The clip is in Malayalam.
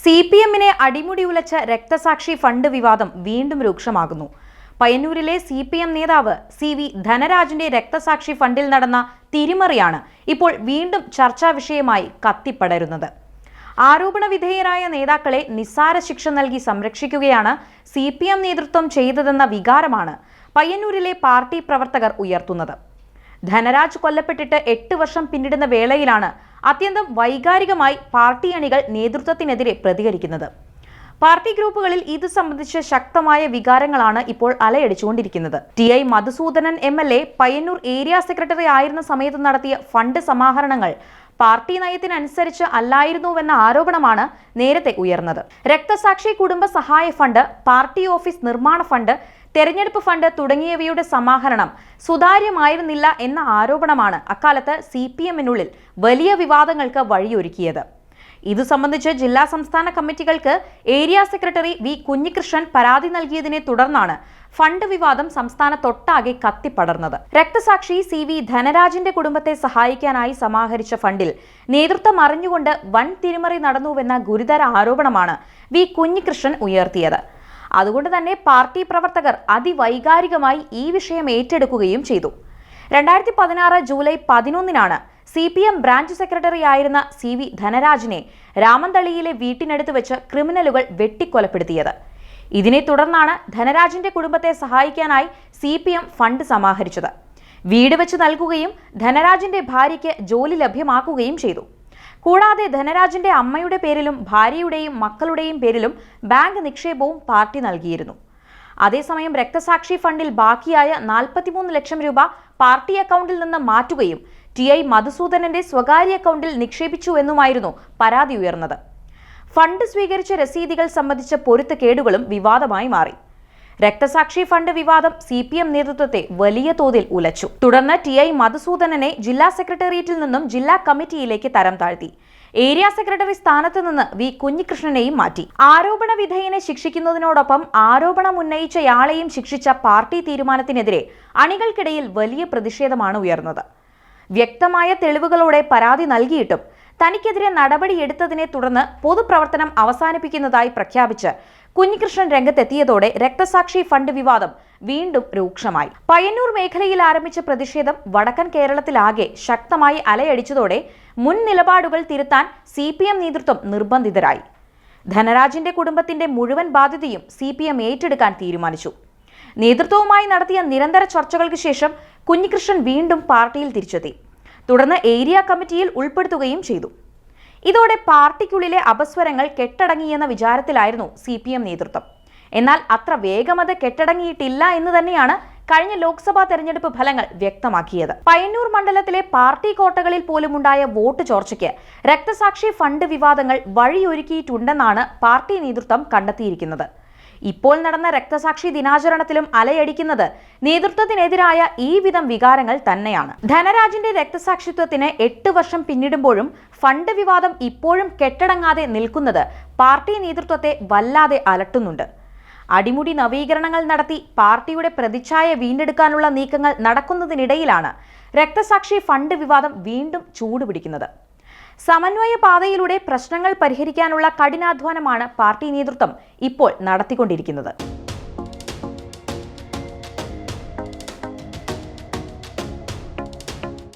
CPM-നെ അടിമുടി ഉലച്ച രക്തസാക്ഷി ഫണ്ട് വിവാദം വീണ്ടും രൂക്ഷമാകുന്നു. പയ്യന്നൂരിലെ CPM നേതാവ് CV ധനരാജിന്റെ രക്തസാക്ഷി ഫണ്ടിൽ നടന്ന തിരിമറിയാണ് ഇപ്പോൾ വീണ്ടും ചർച്ചാ വിഷയമായി കത്തിപ്പടരുന്നത്. ആരോപണ വിധേയരായ നേതാക്കളെ നിസ്സാര ശിക്ഷ നൽകി സംരക്ഷിക്കുകയാണ് CPM നേതൃത്വം ചെയ്തതെന്ന വികാരമാണ് പയ്യന്നൂരിലെ പാർട്ടി പ്രവർത്തകർ ഉയർത്തുന്നത്. ധനരാജ് കൊല്ലപ്പെട്ടിട്ട് 8 വർഷം പിന്നിടുന്ന വേളയിലാണ് അത്യന്തം വൈകാരികമായി പാർട്ടി അണികൾ നേതൃത്വത്തിനെതിരെ പ്രതികരിക്കുന്നത്. പാർട്ടി ഗ്രൂപ്പുകളിൽ ഇത് സംബന്ധിച്ച് ശക്തമായ വികാരങ്ങളാണ് ഇപ്പോൾ അലയടിച്ചുകൊണ്ടിരിക്കുന്നത്. TI Madhusudanan MLA Payyanur area secretary ആയിരുന്ന സമയത്ത് നടത്തിയ ഫണ്ട് സമാഹരണങ്ങൾ പാർട്ടി നയത്തിനനുസരിച്ച് അല്ലായിരുന്നുവെന്ന ആരോപണമാണ് നേരത്തെ ഉയർന്നത്. രക്തസാക്ഷി കുടുംബ സഹായ ഫണ്ട്, പാർട്ടി ഓഫീസ് നിർമ്മാണ ഫണ്ട്, തെരഞ്ഞെടുപ്പ് ഫണ്ട് തുടങ്ങിയവയുടെ സമാഹരണം സുതാര്യമായിരുന്നില്ല എന്ന ആരോപണമാണ് അക്കാലത്ത് CPM-നുള്ളിൽ വലിയ വിവാദങ്ങൾക്ക് വഴിയൊരുക്കിയത്. ഇതു സംബന്ധിച്ച് ജില്ലാ സംസ്ഥാന കമ്മിറ്റികൾക്ക് ഏരിയ സെക്രട്ടറി V കുഞ്ഞികൃഷ്ണൻ പരാതി നൽകിയതിനെ തുടർന്നാണ് ഫണ്ട് വിവാദം സംസ്ഥാനത്തൊട്ടാകെ കത്തിപ്പടർന്നത്. രക്തസാക്ഷി CV ധനരാജിന്റെ കുടുംബത്തെ സഹായിക്കാനായി സമാഹരിച്ച ഫണ്ടിൽ നേതൃത്വം അറിഞ്ഞുകൊണ്ട് വൻ തിരിമറി നടന്നുവെന്ന ഗുരുതര ആരോപണമാണ് V കുഞ്ഞികൃഷ്ണൻ ഉയർത്തിയത്. അതുകൊണ്ട് തന്നെ പാർട്ടി പ്രവർത്തകർ അതിവൈകാരികമായി ഈ വിഷയം ഏറ്റെടുക്കുകയും ചെയ്തു. 2016 ജൂലൈ 11-നാണ് CPM ബ്രാഞ്ച് സെക്രട്ടറി ആയിരുന്ന CV ധനരാജിനെ രാമന്തളിയിലെ വീട്ടിനടുത്ത് വെച്ച് ക്രിമിനലുകൾ വെട്ടിക്കൊലപ്പെടുത്തിയത്. ഇതിനെ തുടർന്നാണ് ധനരാജിന്റെ കുടുംബത്തെ സഹായിക്കാനായി CPM ഫണ്ട് സമാഹരിച്ചത്. വീട് വെച്ച് നൽകുകയും ധനരാജിന്റെ ഭാര്യയ്ക്ക് ജോലി ലഭ്യമാക്കുകയും ചെയ്തു. കൂടാതെ ധനരാജിന്റെ അമ്മയുടെ പേരിലും ഭാര്യയുടെയും മക്കളുടെയും പേരിലും ബാങ്ക് നിക്ഷേപവും പാർട്ടി നൽകിയിരുന്നു. അതേസമയം രക്തസാക്ഷി ഫണ്ടിൽ ബാക്കിയായ 43 ലക്ഷം രൂപ പാർട്ടി അക്കൗണ്ടിൽ നിന്ന് മാറ്റുകയും TI മധുസൂദനന്റെ സ്വകാര്യ അക്കൗണ്ടിൽ നിക്ഷേപിച്ചുവെന്നുമായിരുന്നു പരാതി ഉയർന്നത്. ഫണ്ട് സ്വീകരിച്ച രസീതുകൾ സംബന്ധിച്ച പൊരുത്തക്കേടുകളും വിവാദമായി മാറി. രക്തസാക്ഷി ഫണ്ട് വിവാദം CPM നേതൃത്വത്തെ വലിയ തോതിൽ ഉലച്ചു. തുടർന്ന് TI മധുസൂദനനെ ജില്ലാ സെക്രട്ടേറിയറ്റിൽ നിന്നും ജില്ലാ കമ്മിറ്റിയിലേക്ക് തരം താഴ്ത്തി. ഏരിയ സെക്രട്ടറി സ്ഥാനത്ത് നിന്ന് V കുഞ്ഞികൃഷ്ണനെയും മാറ്റി. ആരോപണ വിധേയനെ ശിക്ഷിക്കുന്നതിനോടൊപ്പം ആരോപണം ഉന്നയിച്ചയാളെയും ശിക്ഷിച്ച പാർട്ടി തീരുമാനത്തിനെതിരെ അണികൾക്കിടയിൽ വലിയ പ്രതിഷേധമാണ് ഉയർന്നത്. വ്യക്തമായ തെളിവുകളോടെ പരാതി നൽകിയിട്ടും തനിക്കെതിരെ നടപടിയെടുത്തതിനെ തുടർന്ന് പൊതുപ്രവർത്തനം അവസാനിപ്പിക്കുന്നതായി പ്രഖ്യാപിച്ച് കുഞ്ഞികൃഷ്ണൻ രംഗത്തെത്തിയതോടെ രക്തസാക്ഷി ഫണ്ട് വിവാദം വീണ്ടും രൂക്ഷമായി. പയ്യന്നൂർ മേഖലയിൽ ആരംഭിച്ച പ്രതിഷേധം വടക്കൻ കേരളത്തിലാകെ ശക്തമായി അലയടിച്ചതോടെ മുൻ നിലപാടുകൾ തിരുത്താൻ CPM നേതൃത്വം നിർബന്ധിതരായി. ധനരാജിന്റെ കുടുംബത്തിന്റെ മുഴുവൻ ബാധ്യതയും CPM ഏറ്റെടുക്കാൻ തീരുമാനിച്ചു. നേതൃത്വവുമായി നടത്തിയ നിരന്തര ചർച്ചകൾക്ക് ശേഷം കുഞ്ഞികൃഷ്ണൻ വീണ്ടും പാർട്ടിയിൽ തിരിച്ചെത്തി. തുടർന്ന് ഏരിയ കമ്മിറ്റിയിൽ ഉൾപ്പെടുത്തുകയും ചെയ്തു. ഇതോടെ പാർട്ടിക്കുള്ളിലെ അപസ്വരങ്ങൾ കെട്ടടങ്ങിയെന്ന വിചാരത്തിലായിരുന്നു CPM നേതൃത്വം. എന്നാൽ അത്ര വേഗമത് കെട്ടടങ്ങിയിട്ടില്ല എന്ന് തന്നെയാണ് കഴിഞ്ഞ ലോക്സഭാ തെരഞ്ഞെടുപ്പ് ഫലങ്ങൾ വ്യക്തമാക്കിയത്. പയ്യന്നൂർ മണ്ഡലത്തിലെ പാർട്ടി കോട്ടകളിൽ പോലുമുണ്ടായ വോട്ട് ചോർച്ചയ്ക്ക് രക്തസാക്ഷി ഫണ്ട് വിവാദങ്ങൾ വഴിയൊരുക്കിയിട്ടുണ്ടെന്നാണ് പാർട്ടി നേതൃത്വം കണ്ടെത്തിയിരിക്കുന്നത്. ഇപ്പോൾ നടന്ന രക്തസാക്ഷി ദിനാചരണത്തിലും അലയടിക്കുന്നത് നേതൃത്വത്തിനെതിരായ ഈ വിധം വികാരങ്ങൾ തന്നെയാണ്. ധനരാജിന്റെ രക്തസാക്ഷിത്വത്തിന് 8 വർഷം പിന്നിടുമ്പോഴും ഫണ്ട് വിവാദം ഇപ്പോഴും കെട്ടടങ്ങാതെ നിൽക്കുന്നത് പാർട്ടി നേതൃത്വത്തെ വല്ലാതെ അലട്ടുന്നുണ്ട്. അടിമുടി നവീകരണങ്ങൾ നടത്തി പാർട്ടിയുടെ പ്രതിച്ഛായ വീണ്ടെടുക്കാനുള്ള നീക്കങ്ങൾ നടക്കുന്നതിനിടയിലാണ് രക്തസാക്ഷി ഫണ്ട് വിവാദം വീണ്ടും ചൂടുപിടിക്കുന്നത്. സമന്വയ പാതയിലൂടെ പ്രശ്നങ്ങൾ പരിഹരിക്കാനുള്ള കഠിനാധ്വാനമാണ് പാർട്ടി നേതൃത്വം ഇപ്പോൾ നടത്തിക്കൊണ്ടിരിക്കുന്നത്.